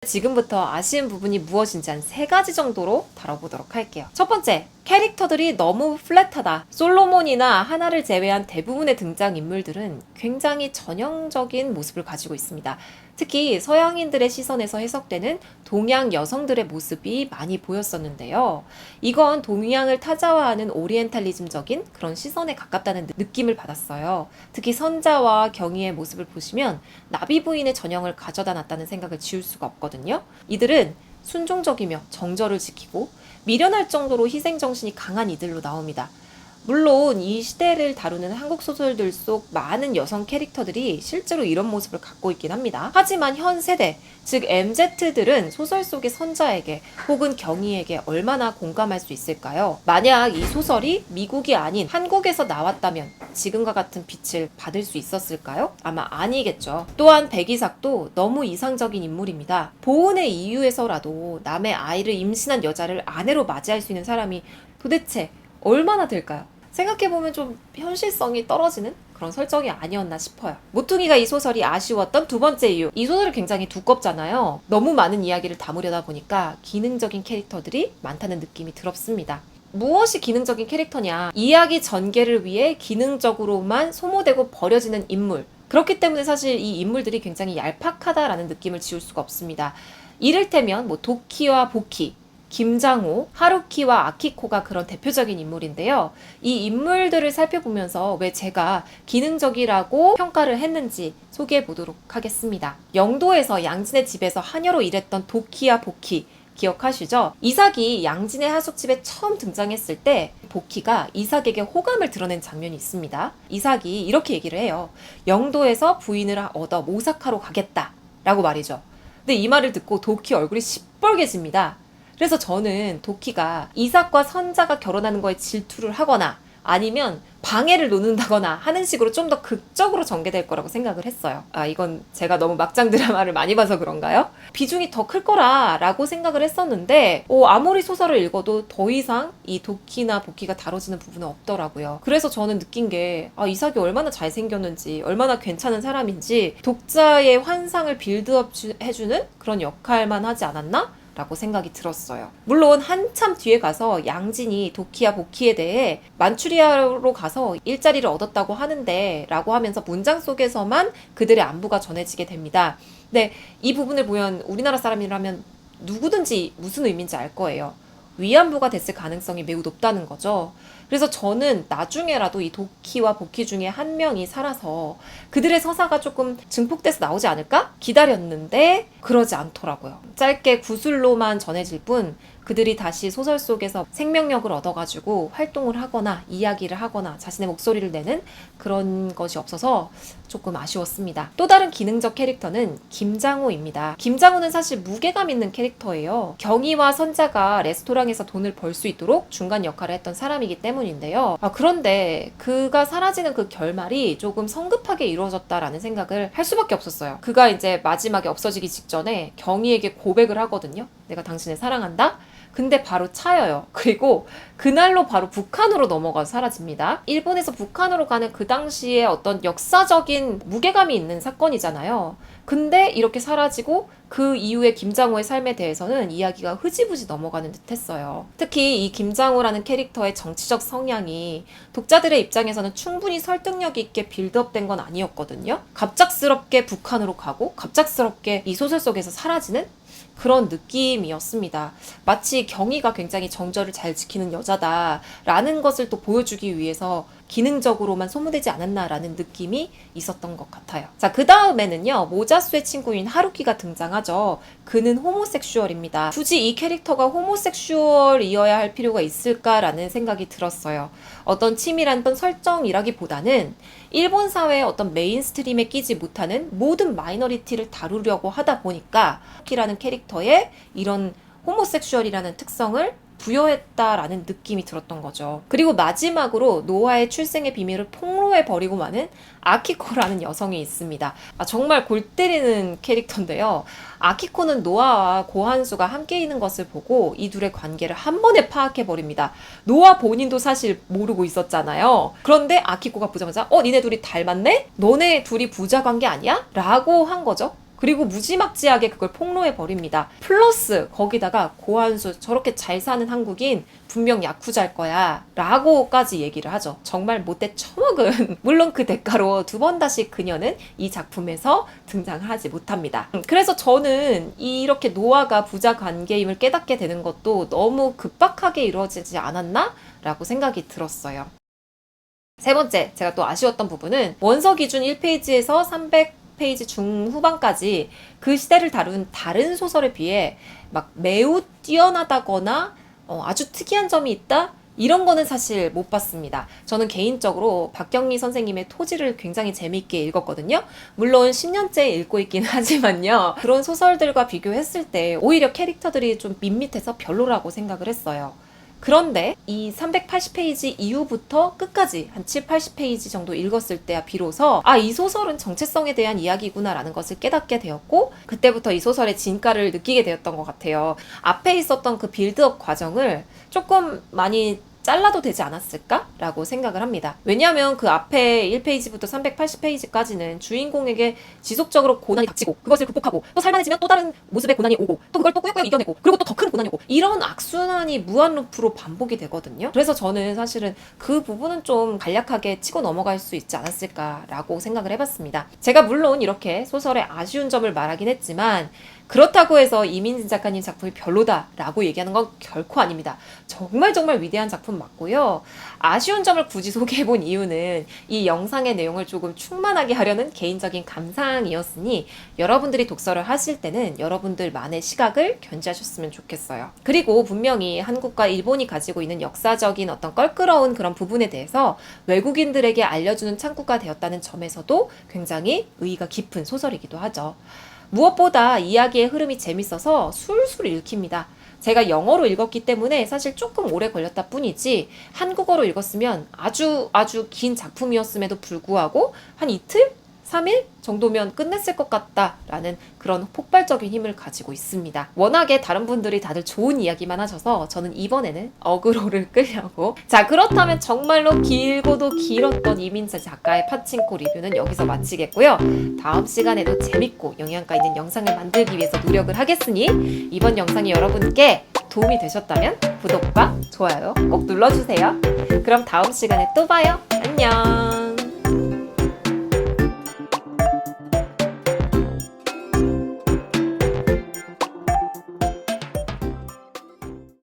지금부터 아쉬운 부분이 무엇인지 한 3가지 정도로 다뤄보도록 할게요. 첫 번째, 캐릭터들이 너무 플랫하다. 솔로몬이나 하나를 제외한 대부분의 등장인물들은 굉장히 전형적인 모습을 가지고 있습니다. 특히 서양인들의 시선에서 해석되는 동양 여성들의 모습이 많이 보였었는데요. 이건 동양을 타자화하는 오리엔탈리즘적인 그런 시선에 가깝다는 느낌을 받았어요. 특히 선자와 경희의 모습을 보시면 나비 부인의 전형을 가져다 놨다는 생각을 지울 수가 없거든요. 이들은 순종적이며 정절을 지키고 미련할 정도로 희생정신이 강한 이들로 나옵니다. 물론 이 시대를 다루는 한국 소설들 속 많은 여성 캐릭터들이 실제로 이런 모습을 갖고 있긴 합니다. 하지만 현 세대, 즉 MZ들은 소설 속의 선자에게 혹은 경희에게 얼마나 공감할 수 있을까요? 만약 이 소설이 미국이 아닌 한국에서 나왔다면 지금과 같은 빛을 받을 수 있었을까요? 아마 아니겠죠. 또한 백이삭도 너무 이상적인 인물입니다. 보온의 이유에서라도 남의 아이를 임신한 여자를 아내로 맞이할 수 있는 사람이 도대체 얼마나 될까요? 생각해보면 좀 현실성이 떨어지는 그런 설정이 아니었나 싶어요. 모퉁이가 이 소설이 아쉬웠던 두 번째 이유. 이 소설이 굉장히 두껍잖아요. 너무 많은 이야기를 담으려다 보니까 기능적인 캐릭터들이 많다는 느낌이 들었습니다. 무엇이 기능적인 캐릭터냐? 이야기 전개를 위해 기능적으로만 소모되고 버려지는 인물. 그렇기 때문에 사실 이 인물들이 굉장히 얄팍하다라는 느낌을 지울 수가 없습니다. 이를테면 도키와 보키, 김장호, 하루키와 아키코가 그런 대표적인 인물인데요. 이 인물들을 살펴보면서 왜 제가 기능적이라고 평가를 했는지 소개해 보도록 하겠습니다. 영도에서 양진의 집에서 하녀로 일했던 도키와 보키 기억하시죠? 이삭이 양진의 하숙집에 처음 등장했을 때 보키가 이삭에게 호감을 드러낸 장면이 있습니다. 이삭이 이렇게 얘기를 해요. 영도에서 부인을 얻어 모삭하러 가겠다 라고 말이죠. 근데 이 말을 듣고 도키 얼굴이 시뻘개집니다. 그래서 저는 도키가 이삭과 선자가 결혼하는 거에 질투를 하거나 아니면 방해를 놓는다거나 하는 식으로 좀 더 극적으로 전개될 거라고 생각을 했어요. 이건 제가 너무 막장 드라마를 많이 봐서 그런가요? 비중이 더 클 거라고 생각을 했었는데 아무리 소설을 읽어도 더 이상 이 도키나 보키가 다뤄지는 부분은 없더라고요. 그래서 저는 느낀 게 이삭이 얼마나 잘생겼는지 얼마나 괜찮은 사람인지 독자의 환상을 빌드업 해주는 그런 역할만 하지 않았나? 라고 생각이 들었어요. 물론 한참 뒤에 가서 양진이 도키와 보키에 대해 만추리아로 가서 일자리를 얻었다고 하는데 라고 하면서 문장 속에서만 그들의 안부가 전해지게 됩니다. 근데 이 부분을 보면 우리나라 사람이라면 누구든지 무슨 의미인지 알 거예요. 위안부가 됐을 가능성이 매우 높다는 거죠. 그래서 저는 나중에라도 이 도키와 보키 중에 한 명이 살아서 그들의 서사가 조금 증폭돼서 나오지 않을까? 기다렸는데 그러지 않더라고요. 짧게 구술로만 전해질 뿐 그들이 다시 소설 속에서 생명력을 얻어가지고 활동을 하거나 이야기를 하거나 자신의 목소리를 내는 그런 것이 없어서 조금 아쉬웠습니다. 또 다른 기능적 캐릭터는 김장호입니다. 김장호는 사실 무게감 있는 캐릭터예요. 경희와 선자가 레스토랑에서 돈을 벌 수 있도록 중간 역할을 했던 사람이기 때문인데요. 그런데 그가 사라지는 그 결말이 조금 성급하게 이루어졌다라는 생각을 할 수밖에 없었어요. 그가 이제 마지막에 없어지기 직전에 경희에게 고백을 하거든요. 내가 당신을 사랑한다? 근데 바로 차여요. 그리고 그날로 바로 북한으로 넘어가서 사라집니다. 일본에서 북한으로 가는 그 당시에 어떤 역사적인 무게감이 있는 사건이잖아요. 근데 이렇게 사라지고 그 이후에 김장호의 삶에 대해서는 이야기가 흐지부지 넘어가는 듯 했어요. 특히 이 김장호라는 캐릭터의 정치적 성향이 독자들의 입장에서는 충분히 설득력 있게 빌드업된 건 아니었거든요. 갑작스럽게 북한으로 가고 갑작스럽게 이 소설 속에서 사라지는 그런 느낌이었습니다. 마치 경희가 굉장히 정절을 잘 지키는 여자다라는 것을 또 보여주기 위해서 기능적으로만 소모되지 않았나라는 느낌이 있었던 것 같아요. 자, 그 다음에는요. 모자수의 친구인 하루키가 등장하죠. 그는 호모섹슈얼입니다. 굳이 이 캐릭터가 호모섹슈얼이어야 할 필요가 있을까라는 생각이 들었어요. 어떤 치밀한 설정이라기보다는 일본 사회의 어떤 메인스트림에 끼지 못하는 모든 마이너리티를 다루려고 하다 보니까 하루키라는 캐릭터에 이런 호모섹슈얼이라는 특성을 부여했다라는 느낌이 들었던 거죠. 그리고 마지막으로 노아의 출생의 비밀을 폭로해버리고 마는 아키코라는 여성이 있습니다. 정말 골 때리는 캐릭터인데요. 아키코는 노아와 고한수가 함께 있는 것을 보고 이 둘의 관계를 한 번에 파악해버립니다. 노아 본인도 사실 모르고 있었잖아요. 그런데 아키코가 보자마자 니네 둘이 닮았네? 너네 둘이 부자 관계 아니야? 라고 한 거죠. 그리고 무지막지하게 그걸 폭로해 버립니다. 플러스 거기다가 고한수 저렇게 잘 사는 한국인 분명 야쿠자일 거야 라고까지 얘기를 하죠. 정말 못돼 처먹은 물론 그 대가로 두 번 다시 그녀는 이 작품에서 등장하지 못합니다. 그래서 저는 이렇게 노아가 부자 관계임을 깨닫게 되는 것도 너무 급박하게 이루어지지 않았나? 라고 생각이 들었어요. 세 번째, 제가 또 아쉬웠던 부분은 원서 기준 1페이지에서 300페이지 중후반까지 그 시대를 다룬 다른 소설에 비해 막 매우 뛰어나다거나 아주 특이한 점이 있다? 이런 거는 사실 못 봤습니다. 저는 개인적으로 박경리 선생님의 토지를 굉장히 재미있게 읽었거든요. 물론 10년째 읽고 있긴 하지만요. 그런 소설들과 비교했을 때 오히려 캐릭터들이 좀 밋밋해서 별로라고 생각을 했어요. 그런데 이 380페이지 이후부터 끝까지 한 7, 80페이지 정도 읽었을 때야 비로소 이 소설은 정체성에 대한 이야기구나라는 것을 깨닫게 되었고 그때부터 이 소설의 진가를 느끼게 되었던 것 같아요. 앞에 있었던 그 빌드업 과정을 조금 많이 잘라도 되지 않았을까? 라고 생각을 합니다. 왜냐하면 그 앞에 1페이지부터 380페이지까지는 주인공에게 지속적으로 고난이 닥치고 그것을 극복하고 또 살만해지면 또 다른 모습의 고난이 오고 또 그걸 또 꾸역꾸역 이겨내고 그리고 또 더 큰 고난이 오고 이런 악순환이 무한 루프로 반복이 되거든요. 그래서 저는 사실은 그 부분은 좀 간략하게 치고 넘어갈 수 있지 않았을까라고 생각을 해봤습니다. 제가 물론 이렇게 소설의 아쉬운 점을 말하긴 했지만 그렇다고 해서 이민진 작가님 작품이 별로다라고 얘기하는 건 결코 아닙니다. 정말 위대한 작품 맞고요. 아쉬운 점을 굳이 소개해본 이유는 이 영상의 내용을 조금 충만하게 하려는 개인적인 감상이었으니 여러분들이 독서를 하실 때는 여러분들만의 시각을 견지하셨으면 좋겠어요. 그리고 분명히 한국과 일본이 가지고 있는 역사적인 어떤 껄끄러운 그런 부분에 대해서 외국인들에게 알려주는 창구가 되었다는 점에서도 굉장히 의의가 깊은 소설이기도 하죠. 무엇보다 이야기의 흐름이 재밌어서 술술 읽힙니다. 제가 영어로 읽었기 때문에 사실 조금 오래 걸렸다 뿐이지 한국어로 읽었으면 아주 긴 작품이었음에도 불구하고 한 이틀? 3일 정도면 끝냈을 것 같다라는 그런 폭발적인 힘을 가지고 있습니다. 워낙에 다른 분들이 다들 좋은 이야기만 하셔서 저는 이번에는 어그로를 끌려고 자 그렇다면 정말로 길고도 길었던 이민재 작가의 파친코 리뷰는 여기서 마치겠고요. 다음 시간에도 재밌고 영양가 있는 영상을 만들기 위해서 노력을 하겠으니 이번 영상이 여러분께 도움이 되셨다면 구독과 좋아요 꼭 눌러주세요. 그럼 다음 시간에 또 봐요. 안녕.